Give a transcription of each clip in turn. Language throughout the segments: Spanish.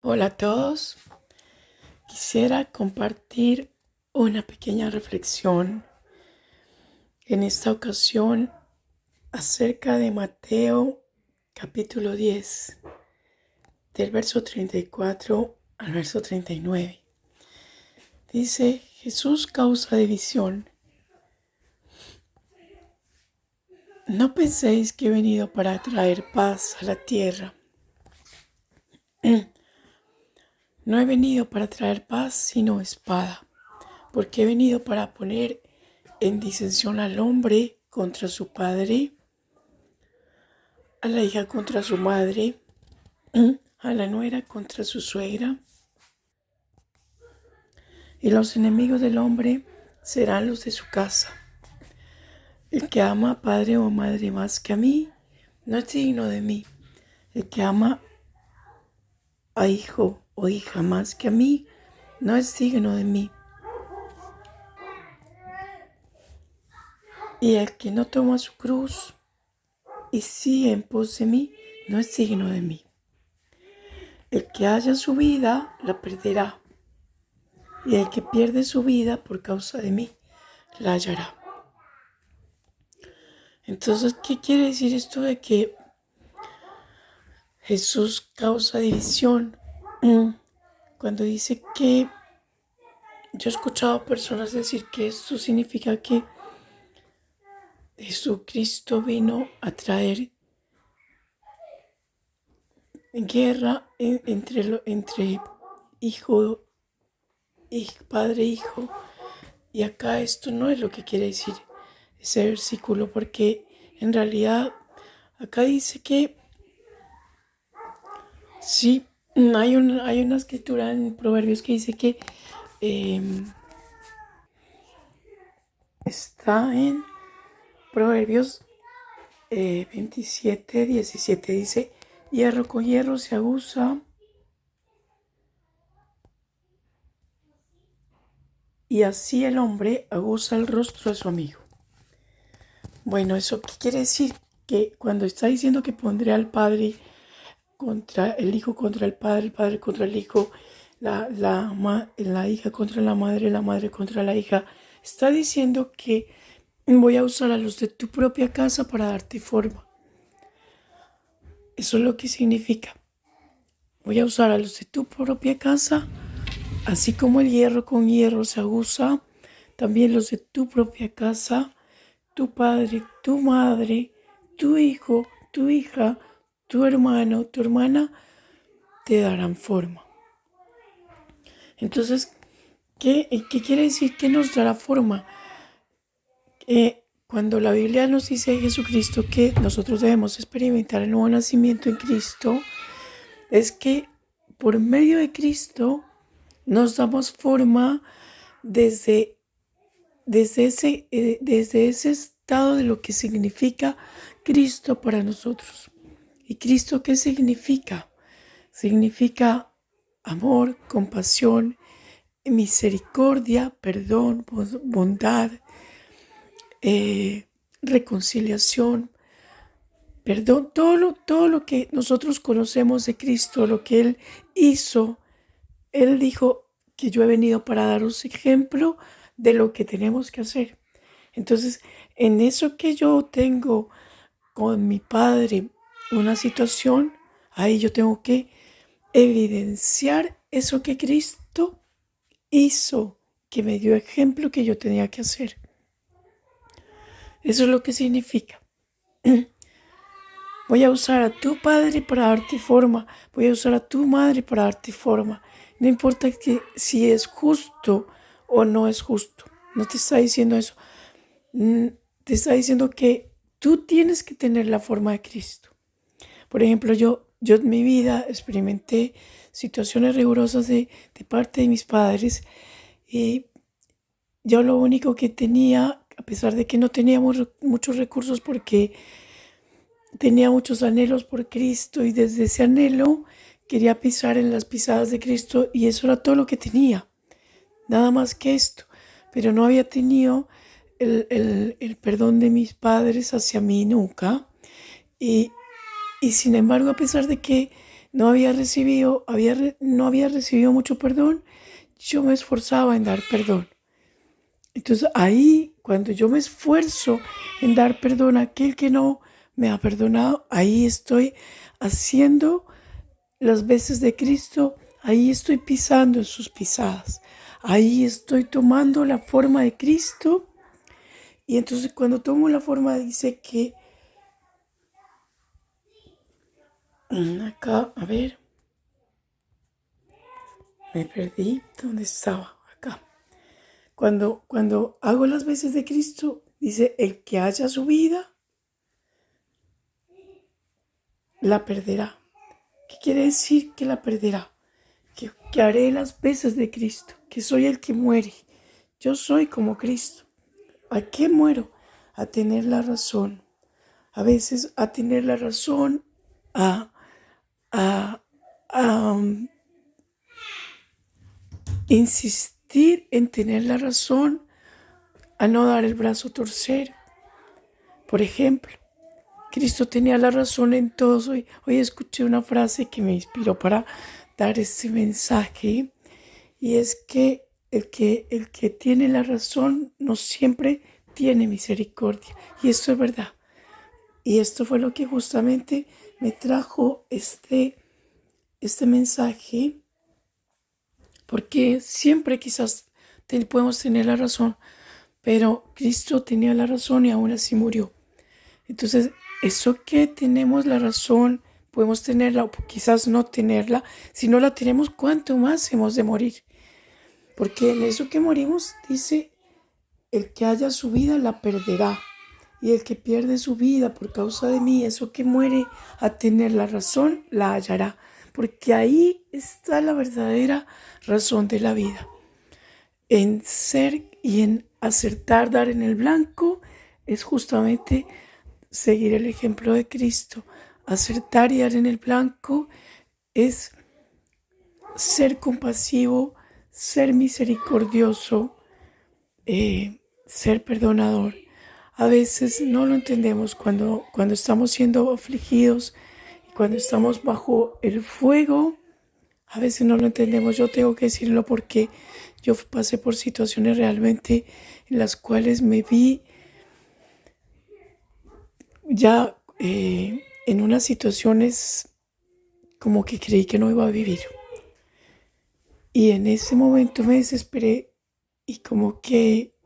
Hola a todos. Quisiera compartir una pequeña reflexión en esta ocasión acerca de Mateo capítulo 10, del verso 34 al verso 39. Dice: Jesús causa división. No penséis que he venido para traer paz a la tierra. No he venido para traer paz, sino espada, porque he venido para poner en disensión al hombre contra su padre, a la hija contra su madre, a la nuera contra su suegra, y los enemigos del hombre serán los de su casa. El que ama a padre o madre más que a mí, no es digno de mí. El que ama a hijo o hija más que a mí, no es digno de mí. Y el que no toma su cruz y sigue en pos de mí, no es digno de mí. El que haya su vida, la perderá. Y el que pierde su vida por causa de mí, la hallará. Entonces, ¿qué quiere decir esto de que Jesús causa división? Cuando dice que yo he escuchado personas decir que esto significa que Jesucristo vino a traer guerra entre hijo, padre e hijo. Y acá esto no es lo que quiere decir ese versículo, porque en realidad acá dice que sí, hay una escritura en Proverbios que dice que eh, está en Proverbios 27:17. Dice: hierro con hierro se aguza, y así el hombre aguza el rostro de su amigo. Bueno, ¿eso qué quiere decir? Que cuando está diciendo que pondré al padre contra el hijo, contra el padre contra el hijo, la hija contra la madre contra la hija, está diciendo que voy a usar a los de tu propia casa para darte forma. Eso es lo que significa. Voy a usar a los de tu propia casa, así como el hierro con hierro se aguza, también los de tu propia casa, tu padre, tu madre, tu hijo, tu hija, tu hermano, tu hermana, te darán forma. Entonces, ¿qué quiere decir que nos dará forma? Cuando la Biblia nos dice de Jesucristo que nosotros debemos experimentar el nuevo nacimiento en Cristo, es que por medio de Cristo nos damos forma desde ese estado de lo que significa Cristo para nosotros. ¿Y Cristo qué significa? Significa amor, compasión, misericordia, perdón, bondad, reconciliación, perdón, todo lo que nosotros conocemos de Cristo, lo que Él hizo. Él dijo que yo he venido para daros ejemplo de lo que tenemos que hacer. Entonces, en eso que yo tengo con mi padre, una situación, ahí yo tengo que evidenciar eso que Cristo hizo, que me dio ejemplo que yo tenía que hacer. Eso es lo que significa. Voy a usar a tu padre para darte forma. Voy a usar a tu madre para darte forma. No importa que si es justo o no es justo. No te está diciendo eso. Te está diciendo que tú tienes que tener la forma de Cristo. Por ejemplo, yo en mi vida experimenté situaciones rigurosas de parte de mis padres, y yo lo único que tenía, a pesar de que no teníamos muchos recursos, porque tenía muchos anhelos por Cristo, y desde ese anhelo quería pisar en las pisadas de Cristo, y eso era todo lo que tenía, nada más que esto. Pero no había tenido el perdón de mis padres hacia mí nunca. Y sin embargo, a pesar de que no había recibido mucho perdón, yo me esforzaba en dar perdón. Entonces ahí, cuando yo me esfuerzo en dar perdón a aquel que no me ha perdonado, ahí estoy haciendo las veces de Cristo, ahí estoy pisando sus pisadas, ahí estoy tomando la forma de Cristo. Y entonces cuando tomo la forma dice que, acá, a ver, me perdí, ¿dónde estaba? Acá. Cuando hago las veces de Cristo, dice, el que haya su vida, la perderá. ¿Qué quiere decir que la perderá? Que haré las veces de Cristo, que soy el que muere. Yo soy como Cristo. ¿A qué muero? A tener la razón. A veces a tener la razón, a, a, a insistir en tener la razón, a no dar el brazo a torcer. Por ejemplo, Cristo tenía la razón en todo. Hoy escuché una frase que me inspiró para dar este mensaje, y es que el que tiene la razón no siempre tiene misericordia. Y esto es verdad. Y esto fue lo que justamente me trajo este mensaje, porque siempre quizás podemos tener la razón, pero Cristo tenía la razón y aún así murió. Entonces, eso que tenemos la razón, podemos tenerla o quizás no tenerla. Si no la tenemos, ¿cuánto más hemos de morir? Porque en eso que morimos dice, el que haya su vida la perderá. Y el que pierde su vida por causa de mí, eso que muere a tener la razón, la hallará. Porque ahí está la verdadera razón de la vida. En ser y en acertar, dar en el blanco, es justamente seguir el ejemplo de Cristo. Acertar y dar en el blanco es ser compasivo, ser misericordioso, ser perdonador. A veces no lo entendemos cuando estamos siendo afligidos y cuando estamos bajo el fuego. A veces no lo entendemos. Yo tengo que decirlo porque yo pasé por situaciones realmente en las cuales me vi ya en unas situaciones como que creí que no iba a vivir. Y en ese momento me desesperé y como que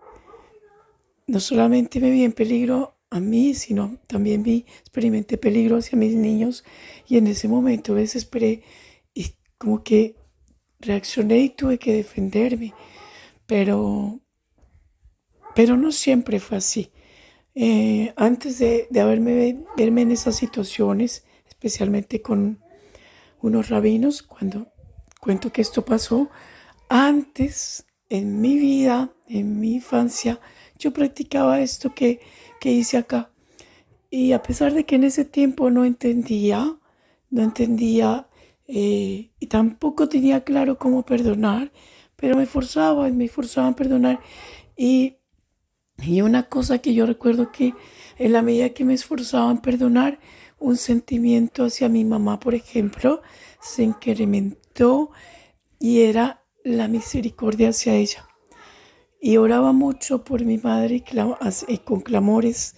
no solamente me vi en peligro a mí, sino también experimenté peligro hacia mis niños. Y en ese momento me desesperé y como que reaccioné y tuve que defenderme. Pero no siempre fue así. Antes de verme en esas situaciones, especialmente con unos rabinos, cuando cuento que esto pasó, antes en mi vida, en mi infancia, yo practicaba esto que hice acá. Y a pesar de que en ese tiempo no entendía, y tampoco tenía claro cómo perdonar, pero me forzaba a perdonar. Y una cosa que yo recuerdo, que en la medida que me esforzaba en perdonar, un sentimiento hacia mi mamá, por ejemplo, se incrementó, y era la misericordia hacia ella. Y oraba mucho por mi madre, con clamores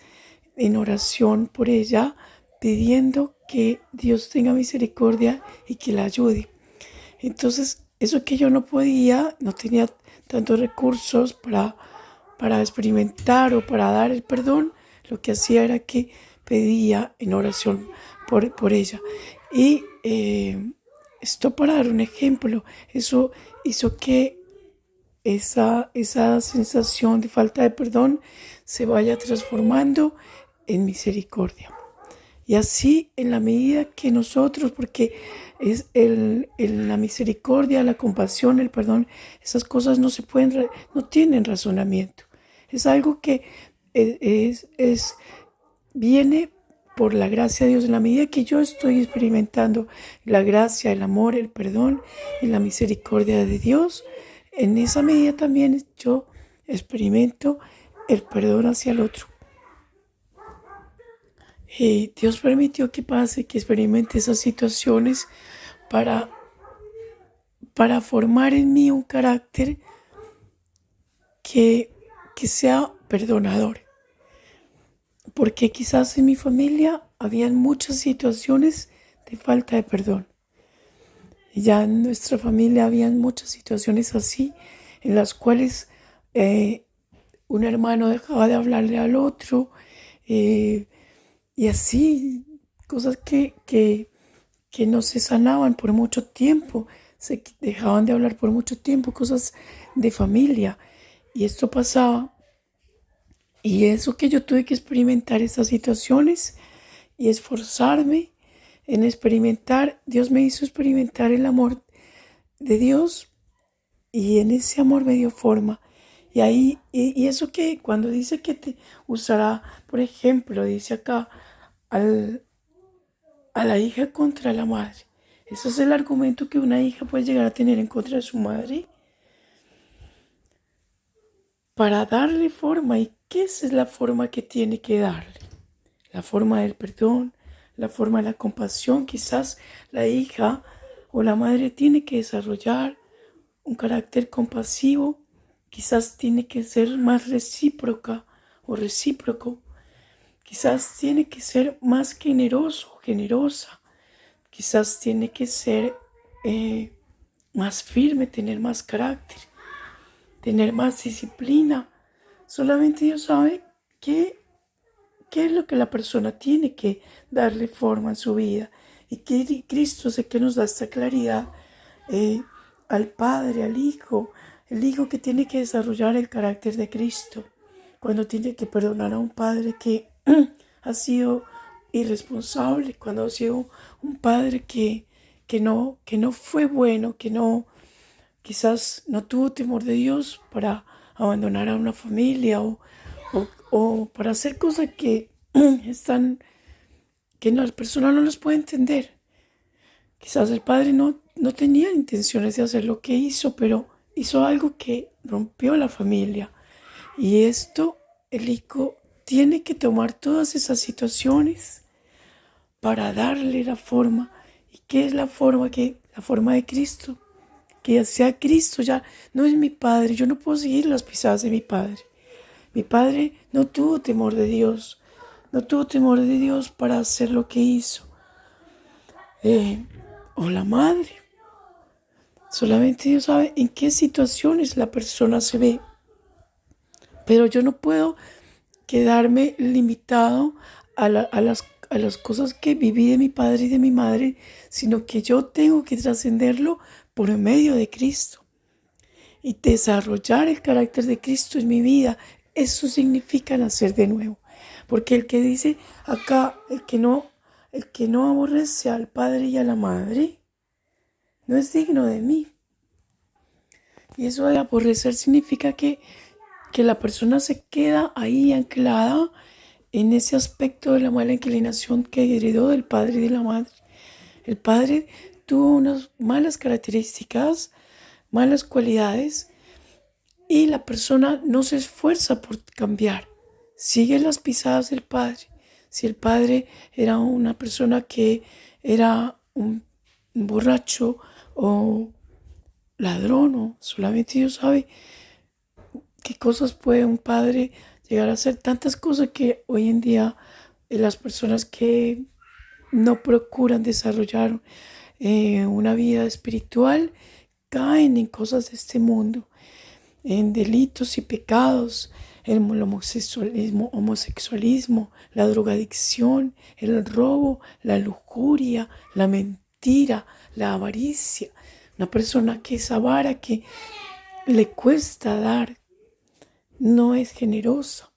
en oración por ella, pidiendo que Dios tenga misericordia y que la ayude. Entonces, eso que yo no podía, no tenía tantos recursos para experimentar o para dar el perdón, lo que hacía era que pedía en oración por ella. Y esto, para dar un ejemplo, eso hizo que esa sensación de falta de perdón se vaya transformando en misericordia. Y así, en la medida que nosotros, porque es la misericordia, la compasión, el perdón, esas cosas no no tienen razonamiento. Es algo que viene por la gracia de Dios. En la medida que yo estoy experimentando la gracia, el amor, el perdón y la misericordia de Dios, en esa medida también yo experimento el perdón hacia el otro. Dios permitió que pase, que experimente esas situaciones para, para formar en mí un carácter que, que sea perdonador. Porque quizás en mi familia habían muchas situaciones de falta de perdón. Ya en nuestra familia habían muchas situaciones así, en las cuales un hermano dejaba de hablarle al otro, eh, y así, cosas que no se sanaban por mucho tiempo, se dejaban de hablar por mucho tiempo, cosas de familia. Y esto pasaba, y eso que yo tuve que experimentar estas situaciones y esforzarme en experimentar, Dios me hizo experimentar el amor de Dios y en ese amor me dio forma. Y ahí, y eso que cuando dice que te usará, por ejemplo, dice acá, al, a la hija contra la madre. Ese es el argumento que una hija puede llegar a tener en contra de su madre para darle forma. ¿Y qué es la forma que tiene que darle? La forma del perdón, la forma de la compasión. Quizás la hija o la madre tiene que desarrollar un carácter compasivo, quizás tiene que ser más recíproca o recíproco, quizás tiene que ser más generoso o generosa, quizás tiene que ser más firme, tener más carácter, tener más disciplina. Solamente Dios sabe qué es lo que la persona tiene que darle forma en su vida. Y que Cristo sé que nos da esta claridad eh, al Padre, al Hijo, el Hijo que tiene que desarrollar el carácter de Cristo, cuando tiene que perdonar a un Padre que ha sido irresponsable, cuando ha sido un Padre que no fue bueno, que no, quizás no tuvo temor de Dios para abandonar a una familia o para hacer cosas que están, que no, la persona no los puede entender. Quizás el padre no tenía intenciones de hacer lo que hizo, pero hizo algo que rompió la familia. Y esto, el hijo tiene que tomar todas esas situaciones para darle la forma. ¿Y qué es la forma? La forma de Cristo. Que ya sea Cristo, ya no es mi padre. Yo no puedo seguir las pisadas de mi padre. Mi padre no tuvo temor de Dios. No tuvo temor de Dios para hacer lo que hizo. O la madre. Solamente Dios sabe en qué situaciones la persona se ve. Pero yo no puedo quedarme limitado a las cosas que viví de mi padre y de mi madre, sino que yo tengo que trascenderlo por medio de Cristo y desarrollar el carácter de Cristo en mi vida. Eso significa nacer de nuevo. Porque el que dice acá, el que no aborrece al padre y a la madre, no es digno de mí. Y eso de aborrecer significa que la persona se queda ahí anclada en ese aspecto de la mala inclinación que heredó del padre y de la madre. El padre tuvo unas malas características, malas cualidades, y la persona no se esfuerza por cambiar. Sigue las pisadas del padre. Si el padre era una persona que era un borracho o ladrón, o solamente Dios sabe qué cosas puede un padre llegar a hacer, tantas cosas que hoy en día las personas que no procuran desarrollar una vida espiritual caen en cosas de este mundo, en delitos y pecados, en el homosexualismo, la drogadicción, el robo, la lujuria, la mentira, la avaricia. Una persona que es avara, que le cuesta dar, no es generosa.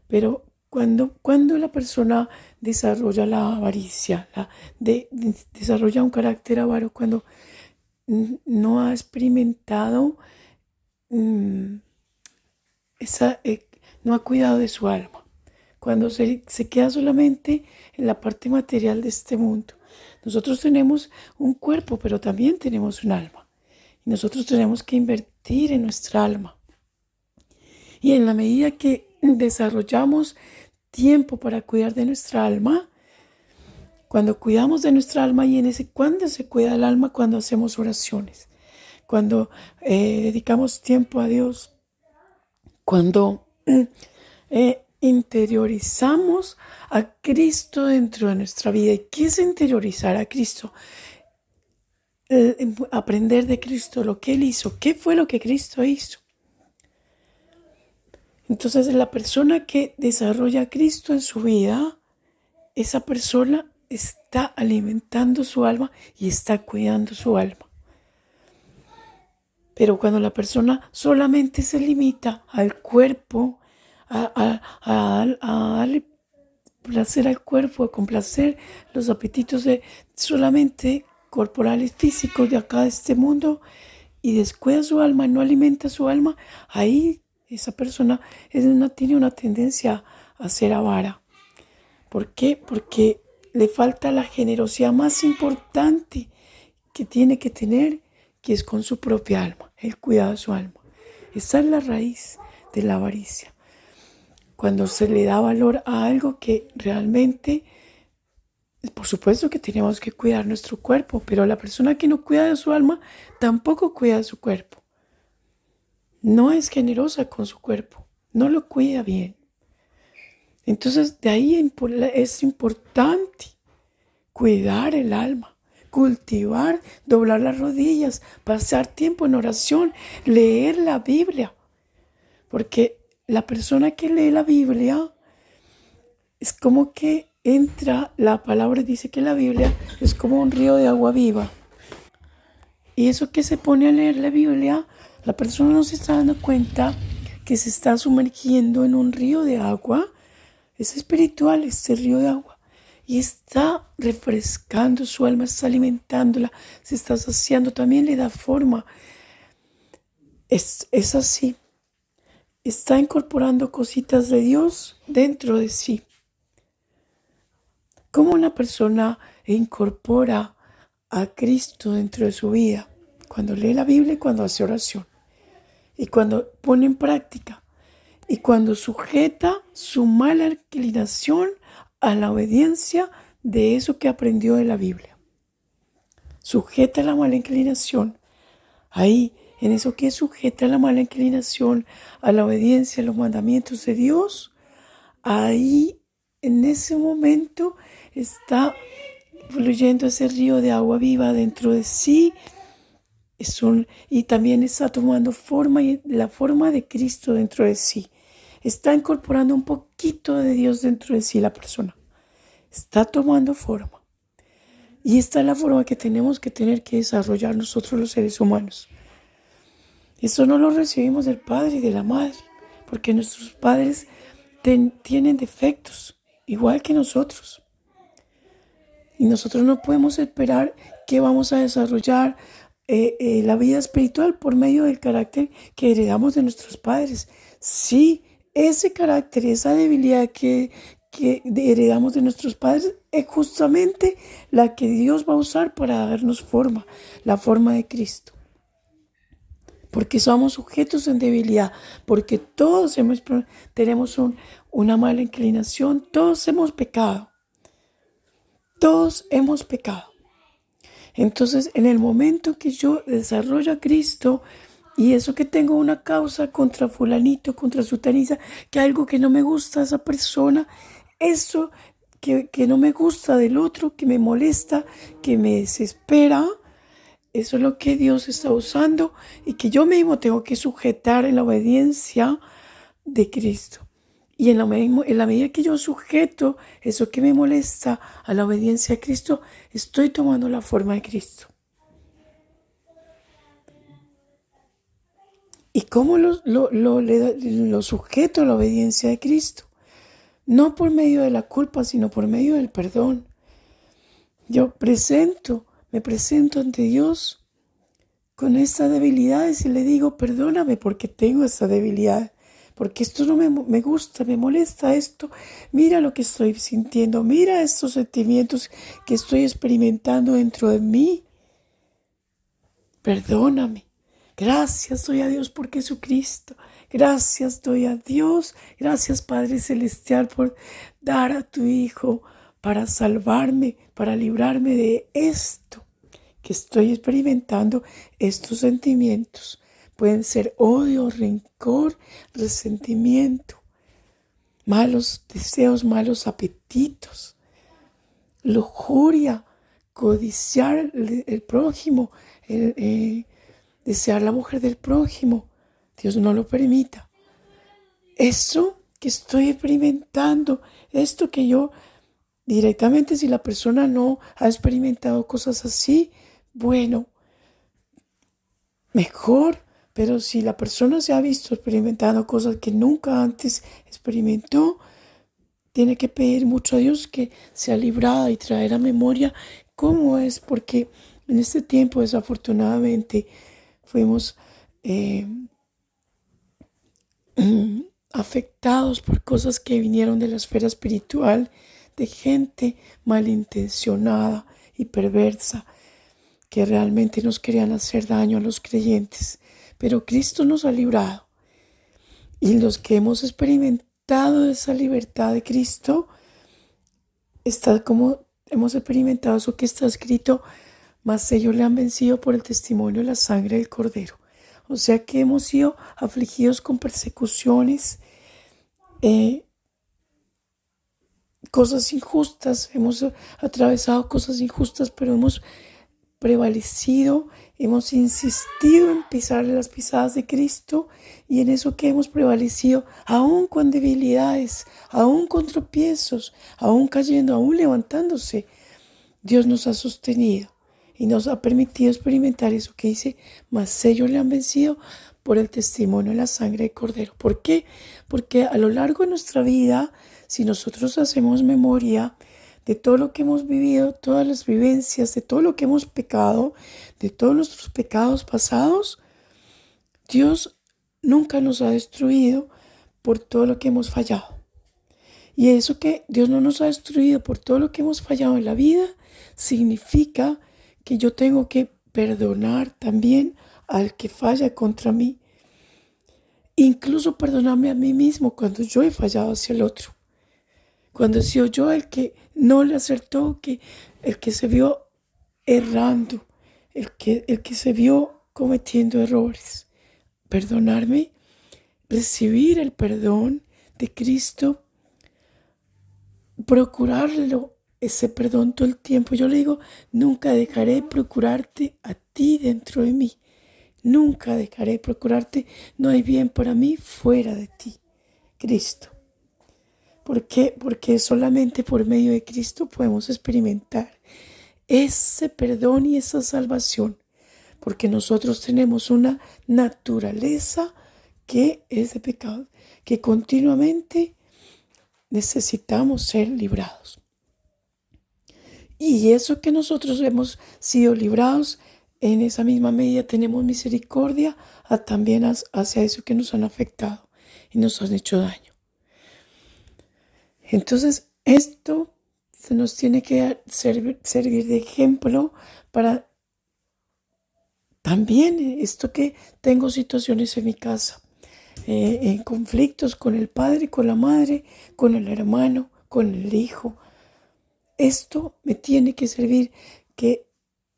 Pero cuando la persona desarrolla la avaricia, desarrolla un carácter avaro, cuando no ha experimentado mm, no ha cuidado de su alma, cuando se queda solamente en la parte material de este mundo. Nosotros tenemos un cuerpo, pero también tenemos un alma. Y nosotros tenemos que invertir en nuestra alma. Y en la medida que desarrollamos tiempo para cuidar de nuestra alma, Cuando cuidamos de nuestra alma, y ¿cuándo se cuida el alma? Cuando hacemos oraciones, cuando dedicamos tiempo a Dios, cuando interiorizamos a Cristo dentro de nuestra vida. ¿Y qué es interiorizar a Cristo? Aprender de Cristo, lo que Él hizo. ¿Qué fue lo que Cristo hizo? Entonces, la persona que desarrolla a Cristo en su vida, esa persona está alimentando su alma y está cuidando su alma. Pero cuando la persona solamente se limita al cuerpo, a darle placer al cuerpo, a complacer los apetitos solamente corporales, físicos de acá de este mundo, y descuida su alma, no alimenta su alma, ahí esa persona tiene una tendencia a ser avara. ¿Por qué? Porque le falta la generosidad más importante que tiene que tener, que es con su propia alma, el cuidado de su alma. Esa es la raíz de la avaricia. Cuando se le da valor a algo que realmente, por supuesto que tenemos que cuidar nuestro cuerpo, pero la persona que no cuida de su alma tampoco cuida de su cuerpo. No es generosa con su cuerpo, no lo cuida bien. Entonces, de ahí es importante cuidar el alma, cultivar, doblar las rodillas, pasar tiempo en oración, leer la Biblia. Porque la persona que lee la Biblia es como que la palabra dice que la Biblia es como un río de agua viva. Y eso que se pone a leer la Biblia, la persona no se está dando cuenta que se está sumergiendo en un río de agua. Es espiritual este río de agua. Y está refrescando su alma, está alimentándola, se está saciando, también le da forma. Es así. Está incorporando cositas de Dios dentro de sí. ¿Cómo una persona incorpora a Cristo dentro de su vida? Cuando lee la Biblia y cuando hace oración. Y cuando pone en práctica. Y cuando sujeta su mala inclinación a la obediencia de eso que aprendió de la Biblia. Sujeta la mala inclinación. Ahí, en eso que sujeta la mala inclinación a la obediencia a los mandamientos de Dios, ahí, en ese momento, está fluyendo ese río de agua viva dentro de sí. Y también está tomando forma, la forma de Cristo dentro de sí. Está incorporando un poquito de Dios dentro de sí la persona. Está tomando forma. Y esta es la forma que tenemos que tener que desarrollar nosotros los seres humanos. Eso no lo recibimos del Padre y de la Madre, porque nuestros padres tienen defectos, igual que nosotros. Y nosotros no podemos esperar que vamos a desarrollar la vida espiritual por medio del carácter que heredamos de nuestros padres. Sí, ese carácter, esa debilidad que heredamos de nuestros padres es justamente la que Dios va a usar para darnos forma, la forma de Cristo. Porque somos sujetos en debilidad, porque todos tenemos una mala inclinación, todos hemos pecado. Todos hemos pecado. Entonces, en el momento que yo desarrollo a Cristo, y eso que tengo una causa contra fulanito, contra sutaniza, que algo que no me gusta de esa persona, eso que no me gusta del otro, que me molesta, que me desespera, eso es lo que Dios está usando y que yo mismo tengo que sujetar en la obediencia de Cristo. Y en la medida que yo sujeto eso que me molesta a la obediencia a Cristo, estoy tomando la forma de Cristo. ¿Y cómo lo sujeto a la obediencia de Cristo? No por medio de la culpa, sino por medio del perdón. Yo me presento ante Dios con estas debilidades y le digo, perdóname porque tengo esta debilidad. Porque esto no me gusta, me molesta esto. Mira lo que estoy sintiendo, mira estos sentimientos que estoy experimentando dentro de mí. Perdóname. Gracias doy a Dios por Jesucristo. Gracias doy a Dios. Gracias Padre Celestial por dar a tu Hijo para salvarme, para librarme de esto que estoy experimentando, estos sentimientos. Pueden ser odio, rencor, resentimiento, malos deseos, malos apetitos, lujuria, codiciar el prójimo, desear la mujer del prójimo. Dios no lo permita. Eso que estoy experimentando, esto que yo directamente, si la persona no ha experimentado cosas así, bueno, mejor. Pero si la persona se ha visto experimentando cosas que nunca antes experimentó, tiene que pedir mucho a Dios que sea librada y traer a memoria cómo es, porque en este tiempo desafortunadamente fuimos afectados por cosas que vinieron de la esfera espiritual, de gente malintencionada y perversa, que realmente nos querían hacer daño a los creyentes. Pero Cristo nos ha librado. Y los que hemos experimentado esa libertad de Cristo, está como hemos experimentado eso que está escrito, mas ellos le han vencido por el testimonio de la sangre del Cordero. O sea que hemos sido afligidos con persecuciones, cosas injustas, hemos atravesado cosas injustas, pero hemos prevalecido, hemos insistido en pisar las pisadas de Cristo, y en eso que hemos prevalecido, aún con debilidades, aún con tropiezos, aún cayendo, aún levantándose, Dios nos ha sostenido y nos ha permitido experimentar eso que dice, mas ellos le han vencido por el testimonio de la sangre de Cordero. ¿Por qué? Porque a lo largo de nuestra vida, si nosotros hacemos memoria de todo lo que hemos vivido, todas las vivencias, de todo lo que hemos pecado, de todos nuestros pecados pasados, Dios nunca nos ha destruido por todo lo que hemos fallado. Y eso que Dios no nos ha destruido por todo lo que hemos fallado en la vida, significa que yo tengo que perdonar también al que falla contra mí. Incluso perdonarme a mí mismo cuando yo he fallado hacia el otro. Cuando he sido yo el que no le acertó, el que se vio errando, el que se vio cometiendo errores. Perdonarme, recibir el perdón de Cristo, procurarlo, ese perdón todo el tiempo. Yo le digo, nunca dejaré procurarte a ti dentro de mí. Nunca dejaré procurarte. No hay bien para mí fuera de ti, Cristo. ¿Por qué? Porque solamente por medio de Cristo podemos experimentar ese perdón y esa salvación. Porque nosotros tenemos una naturaleza que es de pecado, que continuamente necesitamos ser librados. Y eso que nosotros hemos sido librados, en esa misma medida tenemos misericordia también hacia eso que nos han afectado y nos han hecho daño. Entonces, esto se nos tiene que servir de ejemplo para también esto que tengo situaciones en mi casa, en conflictos con el padre, con la madre, con el hermano, con el hijo. Esto me tiene que servir, que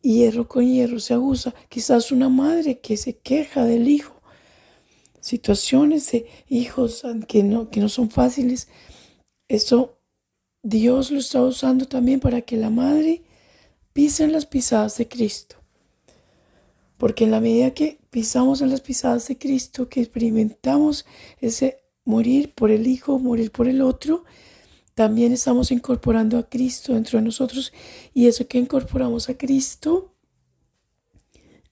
hierro con hierro se aguza. Quizás una madre que se queja del hijo, situaciones de hijos que no son fáciles. Eso Dios lo está usando también para que la madre pise en las pisadas de Cristo. Porque en la medida que pisamos en las pisadas de Cristo, que experimentamos ese morir por el hijo, morir por el otro, también estamos incorporando a Cristo dentro de nosotros. Y eso que incorporamos a Cristo,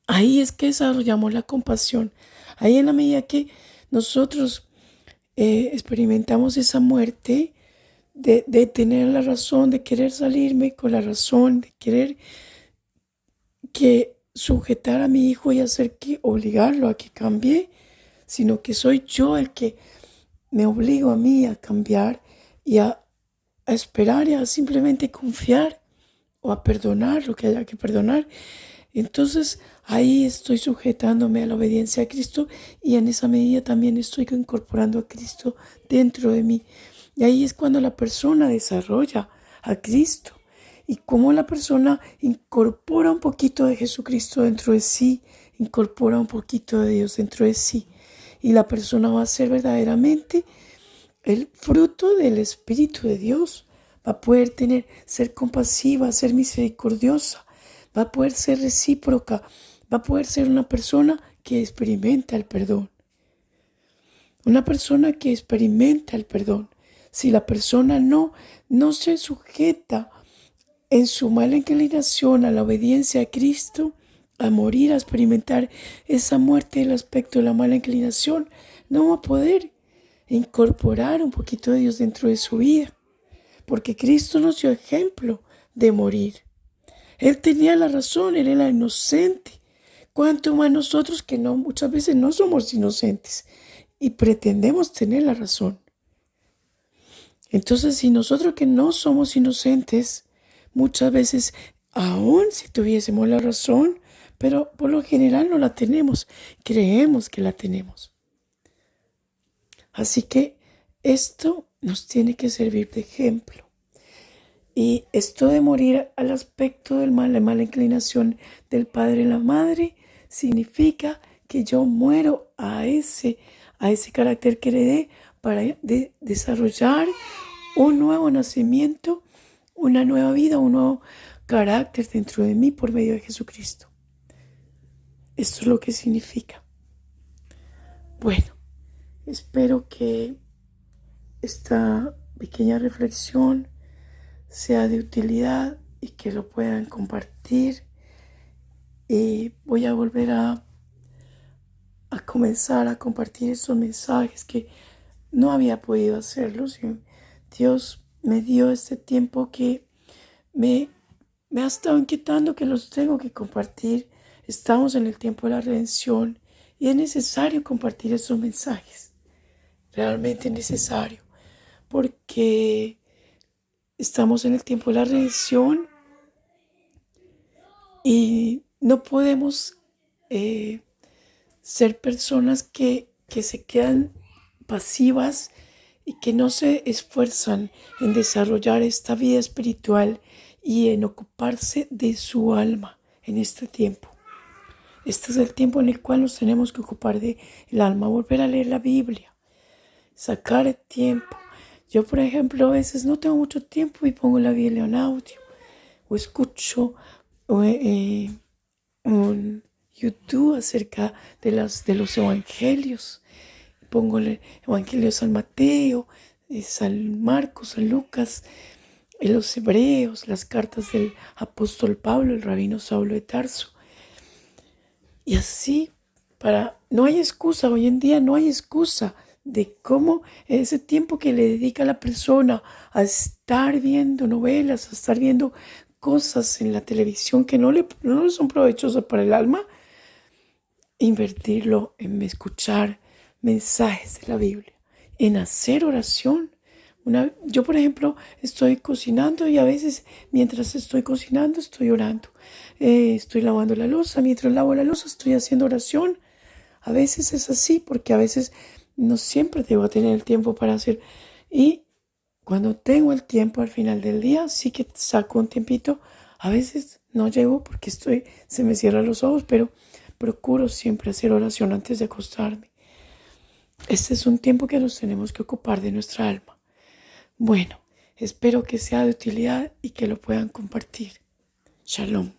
ahí es que desarrollamos la compasión. Ahí en la medida que nosotros experimentamos esa muerte, de tener la razón, de querer salirme con la razón, de querer que sujetar a mi hijo y hacer que obligarlo a que cambie, sino que soy yo el que me obligo a mí a cambiar y a esperar y a simplemente confiar o a perdonar lo que haya que perdonar. Entonces ahí estoy sujetándome a la obediencia a Cristo, y en esa medida también estoy incorporando a Cristo dentro de mí. Y ahí es cuando la persona desarrolla a Cristo. Y cómo la persona incorpora un poquito de Jesucristo dentro de sí, incorpora un poquito de Dios dentro de sí. Y la persona va a ser verdaderamente el fruto del Espíritu de Dios. Va a poder ser compasiva, ser misericordiosa, va a poder ser recíproca, va a poder ser una persona que experimenta el perdón. Una persona que experimenta el perdón. Si la persona no se sujeta en su mala inclinación a la obediencia a Cristo, a morir, a experimentar esa muerte del aspecto de la mala inclinación, no va a poder incorporar un poquito de Dios dentro de su vida, porque Cristo nos dio ejemplo de morir. Él tenía la razón, Él era inocente. Cuanto más nosotros que muchas veces no somos inocentes y pretendemos tener la razón. Entonces, si nosotros que no somos inocentes, muchas veces, aun si tuviésemos la razón, pero por lo general no la tenemos, creemos que la tenemos. Así que esto nos tiene que servir de ejemplo. Y esto de morir al aspecto del mal, la mala inclinación del padre y la madre, significa que yo muero a ese carácter que heredé para desarrollar un nuevo nacimiento, una nueva vida, un nuevo carácter dentro de mí por medio de Jesucristo. Esto es lo que significa. Bueno, espero que esta pequeña reflexión sea de utilidad y que lo puedan compartir. Y voy a volver a comenzar a compartir estos mensajes que no había podido hacerlos. Dios me dio este tiempo que me ha estado inquietando, que los tengo que compartir. Estamos en el tiempo de la redención y es necesario compartir estos mensajes. Realmente necesario, porque estamos en el tiempo de la redención y no podemos ser personas que se quedan pasivas y que no se esfuerzan en desarrollar esta vida espiritual y en ocuparse de su alma en este tiempo. Este es el tiempo en el cual nos tenemos que ocupar del alma, volver a leer la Biblia, sacar el tiempo. Yo, por ejemplo, a veces no tengo mucho tiempo y pongo la Biblia en audio o escucho un YouTube acerca de los evangelios. Pongo el Evangelio de San Mateo, San Marcos, San Lucas, los Hebreos, las cartas del apóstol Pablo, el rabino Saulo de Tarso. Y así, no hay excusa, hoy en día no hay excusa de cómo ese tiempo que le dedica la persona a estar viendo novelas, a estar viendo cosas en la televisión que no le son provechosas para el alma, invertirlo en escuchar mensajes de la Biblia, en hacer oración. Yo, por ejemplo, estoy cocinando y a veces mientras estoy cocinando estoy orando. Estoy lavando la loza, mientras lavo la loza estoy haciendo oración. A veces es así porque a veces no siempre debo tener el tiempo para hacer. Y cuando tengo el tiempo al final del día, sí que saco un tiempito. A veces no llego porque se me cierran los ojos, pero procuro siempre hacer oración antes de acostarme. Este es un tiempo que nos tenemos que ocupar de nuestra alma. Bueno, espero que sea de utilidad y que lo puedan compartir. Shalom.